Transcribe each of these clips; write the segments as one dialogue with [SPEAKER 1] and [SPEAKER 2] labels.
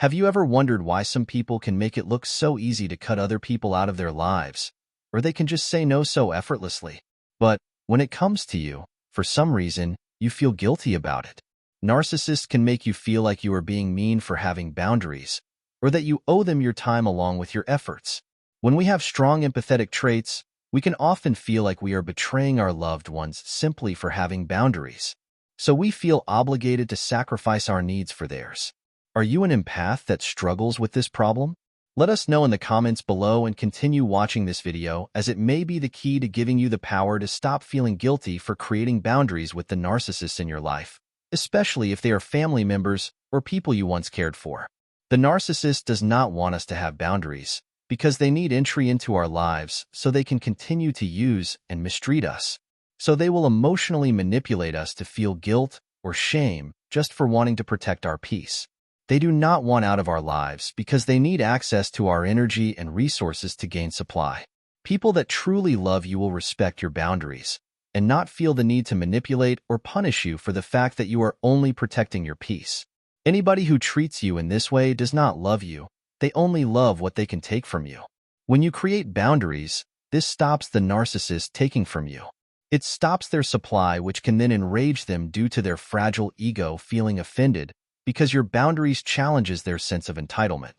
[SPEAKER 1] Have you ever wondered why some people can make it look so easy to cut other people out of their lives, or they can just say no so effortlessly? But when it comes to you, for some reason, you feel guilty about it. Narcissists can make you feel like you are being mean for having boundaries, or that you owe them your time along with your efforts. When we have strong empathetic traits, we can often feel like we are betraying our loved ones simply for having boundaries. So we feel obligated to sacrifice our needs for theirs. Are you an empath that struggles with this problem? Let us know in the comments below and continue watching this video, as it may be the key to giving you the power to stop feeling guilty for creating boundaries with the narcissists in your life, especially if they are family members or people you once cared for. The narcissist does not want us to have boundaries because they need entry into our lives so they can continue to use and mistreat us. So they will emotionally manipulate us to feel guilt or shame just for wanting to protect our peace. They do not want out of our lives because they need access to our energy and resources to gain supply. People that truly love you will respect your boundaries and not feel the need to manipulate or punish you for the fact that you are only protecting your peace. Anybody who treats you in this way does not love you. They only love what they can take from you. When you create boundaries, this stops the narcissist taking from you. It stops their supply, which can then enrage them due to their fragile ego feeling offended because your boundaries challenges their sense of entitlement.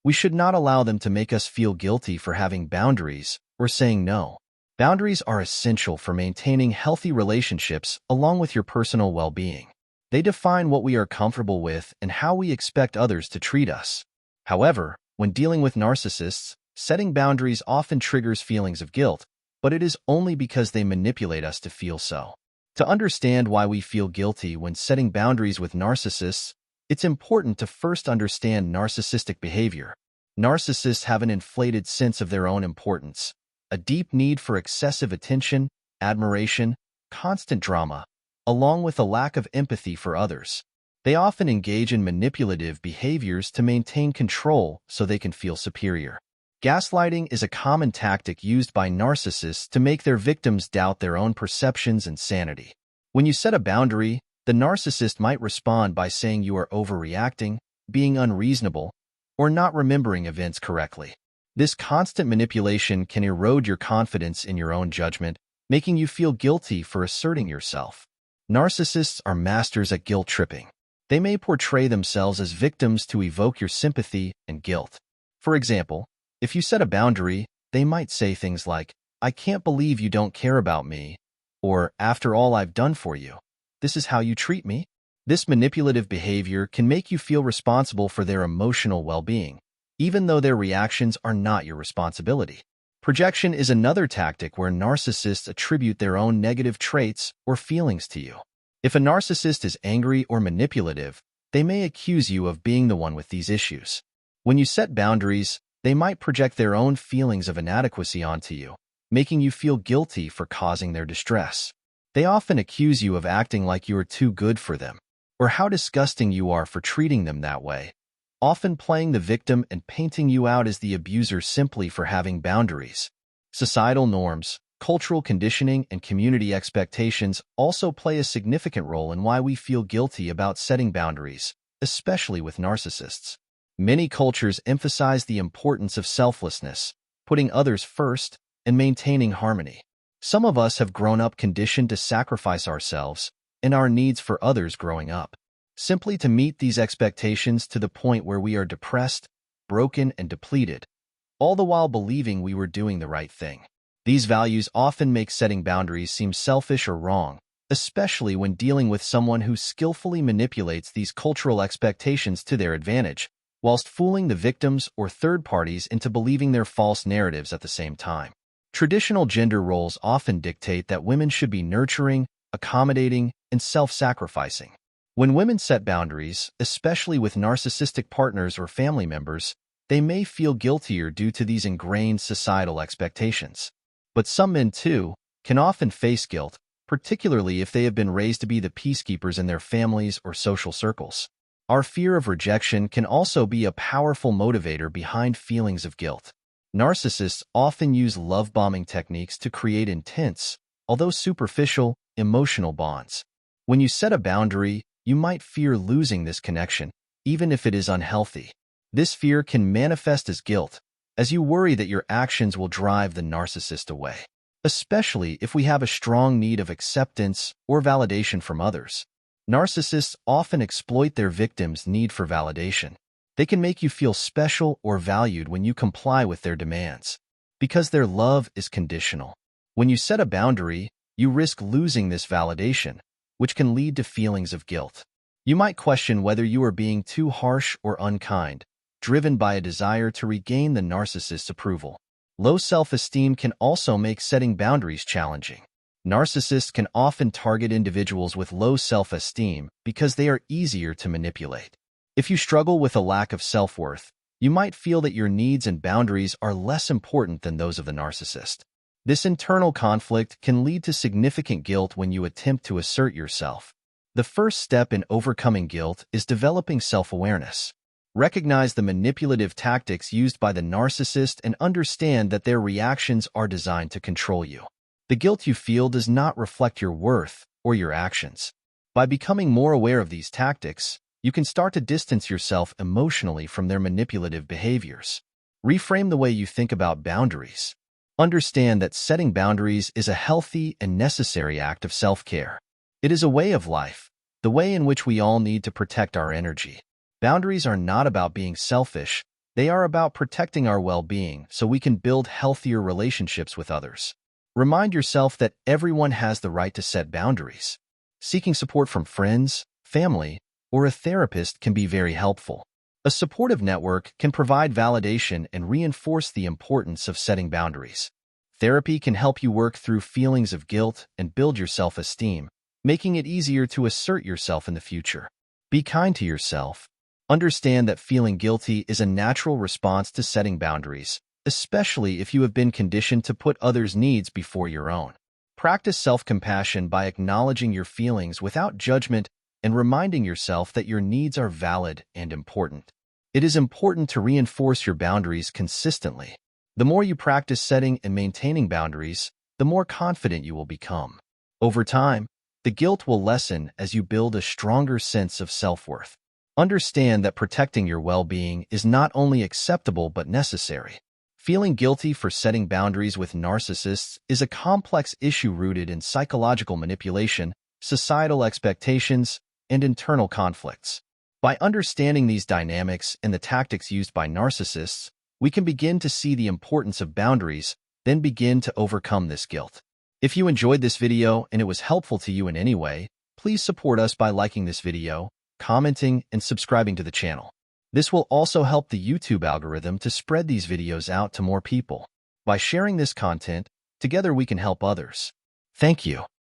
[SPEAKER 1] We should not allow them to make us feel guilty for having boundaries or saying no. Boundaries are essential for maintaining healthy relationships along with your personal well-being. They define what we are comfortable with and how we expect others to treat us. However, when dealing with narcissists, setting boundaries often triggers feelings of guilt, but it is only because they manipulate us to feel so. To understand why we feel guilty when setting boundaries with narcissists, it's important to first understand narcissistic behavior. Narcissists have an inflated sense of their own importance, a deep need for excessive attention, admiration, constant drama, along with a lack of empathy for others. They often engage in manipulative behaviors to maintain control so they can feel superior. Gaslighting is a common tactic used by narcissists to make their victims doubt their own perceptions and sanity. When you set a boundary, the narcissist might respond by saying you are overreacting, being unreasonable, or not remembering events correctly. This constant manipulation can erode your confidence in your own judgment, making you feel guilty for asserting yourself. Narcissists are masters at guilt tripping. They may portray themselves as victims to evoke your sympathy and guilt. For example, if you set a boundary, they might say things like, "I can't believe you don't care about me," or "After all I've done for you, this is how you treat me?" This manipulative behavior can make you feel responsible for their emotional well-being, even though their reactions are not your responsibility. Projection is another tactic where narcissists attribute their own negative traits or feelings to you. If a narcissist is angry or manipulative, they may accuse you of being the one with these issues. When you set boundaries, they might project their own feelings of inadequacy onto you, making you feel guilty for causing their distress. They often accuse you of acting like you are too good for them, or how disgusting you are for treating them that way, often playing the victim and painting you out as the abuser simply for having boundaries. Societal norms, cultural conditioning, and community expectations also play a significant role in why we feel guilty about setting boundaries, especially with narcissists. Many cultures emphasize the importance of selflessness, putting others first, and maintaining harmony. Some of us have grown up conditioned to sacrifice ourselves and our needs for others growing up, simply to meet these expectations to the point where we are depressed, broken, and depleted, all the while believing we were doing the right thing. These values often make setting boundaries seem selfish or wrong, especially when dealing with someone who skillfully manipulates these cultural expectations to their advantage, whilst fooling the victims or third parties into believing their false narratives at the same time. Traditional gender roles often dictate that women should be nurturing, accommodating, and self-sacrificing. When women set boundaries, especially with narcissistic partners or family members, they may feel guiltier due to these ingrained societal expectations. But some men, too, can often face guilt, particularly if they have been raised to be the peacekeepers in their families or social circles. Our fear of rejection can also be a powerful motivator behind feelings of guilt. Narcissists often use love-bombing techniques to create intense, although superficial, emotional bonds. When you set a boundary, you might fear losing this connection, even if it is unhealthy. This fear can manifest as guilt, as you worry that your actions will drive the narcissist away, especially if we have a strong need of acceptance or validation from others. Narcissists often exploit their victims' need for validation. They can make you feel special or valued when you comply with their demands, because their love is conditional. When you set a boundary, you risk losing this validation, which can lead to feelings of guilt. You might question whether you are being too harsh or unkind, driven by a desire to regain the narcissist's approval. Low self-esteem can also make setting boundaries challenging. Narcissists can often target individuals with low self-esteem because they are easier to manipulate. If you struggle with a lack of self-worth, you might feel that your needs and boundaries are less important than those of the narcissist. This internal conflict can lead to significant guilt when you attempt to assert yourself. The first step in overcoming guilt is developing self-awareness. Recognize the manipulative tactics used by the narcissist and understand that their reactions are designed to control you. The guilt you feel does not reflect your worth or your actions. By becoming more aware of these tactics, you can start to distance yourself emotionally from their manipulative behaviors. Reframe the way you think about boundaries. Understand that setting boundaries is a healthy and necessary act of self-care. It is a way of life, the way in which we all need to protect our energy. Boundaries are not about being selfish, they are about protecting our well-being so we can build healthier relationships with others. Remind yourself that everyone has the right to set boundaries. Seeking support from friends, family, or a therapist can be very helpful. A supportive network can provide validation and reinforce the importance of setting boundaries. Therapy can help you work through feelings of guilt and build your self-esteem, making it easier to assert yourself in the future. Be kind to yourself. Understand that feeling guilty is a natural response to setting boundaries, especially if you have been conditioned to put others' needs before your own. Practice self-compassion by acknowledging your feelings without judgment and reminding yourself that your needs are valid and important. It is important to reinforce your boundaries consistently. The more you practice setting and maintaining boundaries, the more confident you will become. Over time, the guilt will lessen as you build a stronger sense of self-worth. Understand that protecting your well-being is not only acceptable but necessary. Feeling guilty for setting boundaries with narcissists is a complex issue rooted in psychological manipulation, societal expectations, and internal conflicts. By understanding these dynamics and the tactics used by narcissists, we can begin to see the importance of boundaries, then begin to overcome this guilt. If you enjoyed this video and it was helpful to you in any way, please support us by liking this video, commenting, and subscribing to the channel. This will also help the YouTube algorithm to spread these videos out to more people. By sharing this content, together we can help others. Thank you.